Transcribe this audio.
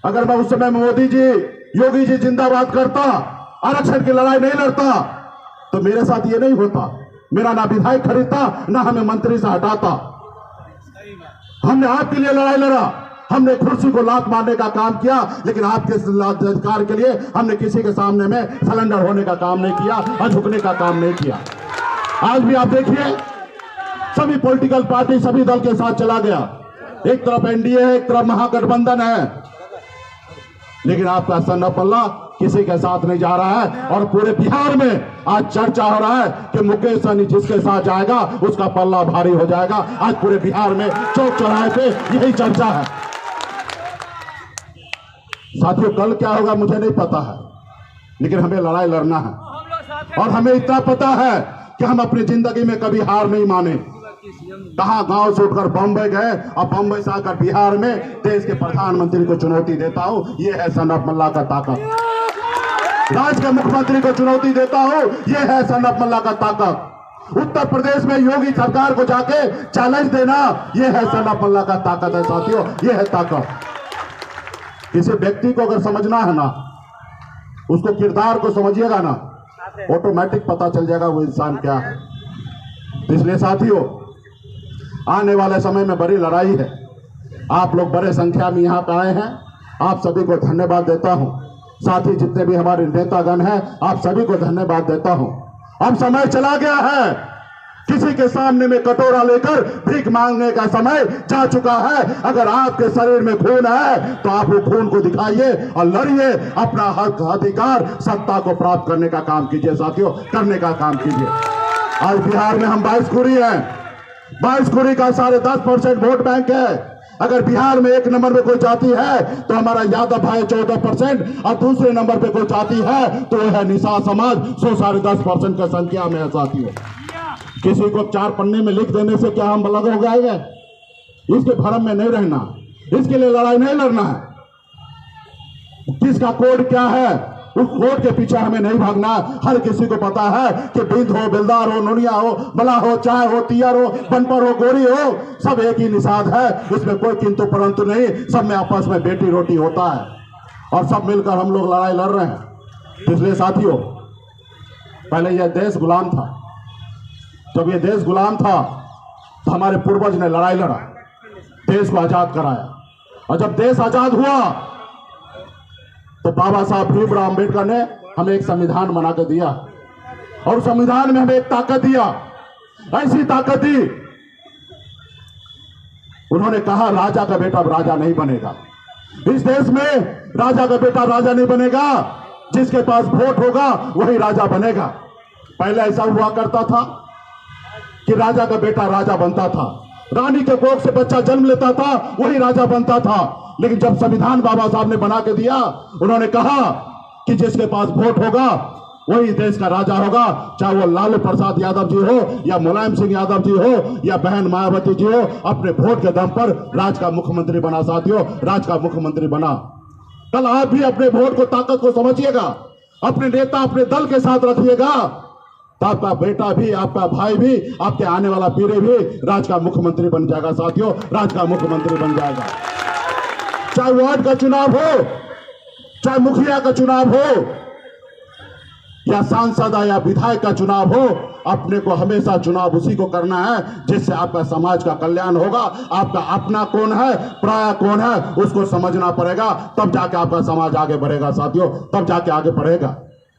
अगर मैं उस समय मोदी जी, योगी जी जिंदाबाद करता, आरक्षण की लड़ाई नहीं लड़ता, तो मेरे साथ ये नहीं होता। मेरा ना विधायक खरीदता, ना हमें मंत्री से हटाता। हमने आपके लिए लड़ाई लड़ा, हमने कुर्सी को लात मारने का काम किया, लेकिन आपके अधिकार के लिए हमने किसी के सामने में सरेंडर होने का काम नहीं किया और झुकने का काम नहीं किया। आज भी आप देखिए, सभी पॉलिटिकल पार्टी सभी दल के साथ चला गया। एक तरफ एनडीए है, एक तरफ महागठबंधन है, लेकिन आपका सन्ना पल्ला किसी के साथ नहीं जा रहा है। और पूरे बिहार में आज चर्चा हो रहा है कि मुकेश सहनी जिसके साथ जाएगा उसका पल्ला भारी हो जाएगा। आज पूरे बिहार में चौक चौराहे पे यही चर्चा है। साथियों, कल क्या होगा मुझे नहीं पता है, लेकिन हमें लड़ाई लड़ना है। और हमें इतना पता है कि हम अपनी जिंदगी में कभी हार नहीं माने। कहां गांव से उठकर बम्बई गए और बम्बई से आकर बिहार में देश के प्रधानमंत्री को चुनौती देता हूं। यह है सनत मल्ला का ताकत। राज्य के मुख्यमंत्री को चुनौती देता हूं, यह है सनत मल्ला का ताकत। उत्तर प्रदेश में योगी सरकार को जाके चैलेंज देना, यह है सनत मल्ला का ताकत है। साथियों, यह है ताकत। किसी व्यक्ति को अगर समझना है ना, उसको किरदार को समझिएगा ना, ऑटोमेटिक पता चल जाएगा वो इंसान क्या है। इसलिए साथियों, आने वाले समय में बड़ी लड़ाई है। आप लोग बड़े संख्या में यहाँ पे आए हैं, आप सभी को धन्यवाद देता हूँ। साथ ही जितने भी हमारे नेतागण हैं, आप सभी को धन्यवाद देता हूँ। अब समय चला गया है, किसी के सामने में कटोरा लेकर भीख मांगने का समय जा चुका है। अगर आपके शरीर में खून है तो आप वो खून को दिखाइए और लड़िए, अपना हक अधिकार सत्ता को प्राप्त करने का काम कीजिए। साथियों, करने का काम कीजिए। आज बिहार में हम 22 कुरी हैं, 22 कुरी का 10.5% वोट बैंक है। अगर बिहार में एक नंबर पे कोई जाति है तो हमारा यादव भाई 14%, और दूसरे नंबर पे कोई जाति है तो वह है निषाद समाज 10.5% की संख्या में है। साथियों, किसी को 4 पन्ने में लिख देने से क्या हम अलग हो जाएंगे? इसके भरम में नहीं रहना, इसके लिए लड़ाई नहीं लड़ना है। किसका कोड क्या है, उस कोड के पीछे हमें नहीं भागना। हर किसी को पता है कि बिंद हो, बिलदार हो, नुनिया हो, बला हो, चाय हो, तियर हो, बनपर हो, गोरी हो, सब एक ही निषाद है। इसमें कोई किंतु परंतु नहीं, सब में आपस में बेटी रोटी होता है और सब मिलकर हम लोग लड़ाई लड़ रहे हैं। इसलिए साथियों, पहले यह देश गुलाम था। जब ये देश गुलाम था तो हमारे पूर्वज ने लड़ाई लड़ा, देश को आजाद कराया। और जब देश आजाद हुआ तो बाबा साहब भीमराव अंबेडकर ने हमें एक संविधान बना के दिया, और संविधान में हमें एक ताकत दिया, ऐसी ताकत दी। उन्होंने कहा राजा का बेटा राजा नहीं बनेगा। इस देश में राजा का बेटा राजा नहीं बनेगा, जिसके पास वोट होगा वही राजा बनेगा। पहले ऐसा हुआ करता था कि राजा का बेटा राजा बनता था, रानी के कोख से बच्चा जन्म लेता था, वही राजा बनता था। लेकिन जब संविधान बाबा साहब ने बना के दिया, उन्होंने कहा कि जिसके पास वोट होगा वही देश का राजा होगा। चाहे वो लालू प्रसाद यादव जी हो, या मुलायम सिंह यादव जी हो, या बहन मायावती जी हो, अपने वोट के दम पर राज्य का मुख्यमंत्री बना। साथियों, राज्य का मुख्यमंत्री बना। कल आप भी अपने वोट को, ताकत को समझिएगा, अपने नेता, अपने दल के साथ रखिएगा, तो आपका बेटा भी, आपका भाई भी, आपके आने वाला पीढ़ी भी राज्य का मुख्यमंत्री बन जाएगा। साथियों, राज्य का मुख्यमंत्री बन जाएगा। चाहे वार्ड का चुनाव हो, चाहे मुखिया का चुनाव हो, या सांसद या विधायक का चुनाव हो, अपने को हमेशा चुनाव उसी को करना है जिससे आपका समाज का कल्याण होगा। आपका अपना कौन है, पराया कौन है, उसको समझना पड़ेगा, तब जाके आपका समाज आगे बढ़ेगा। साथियों, तब जाके आगे बढ़ेगा।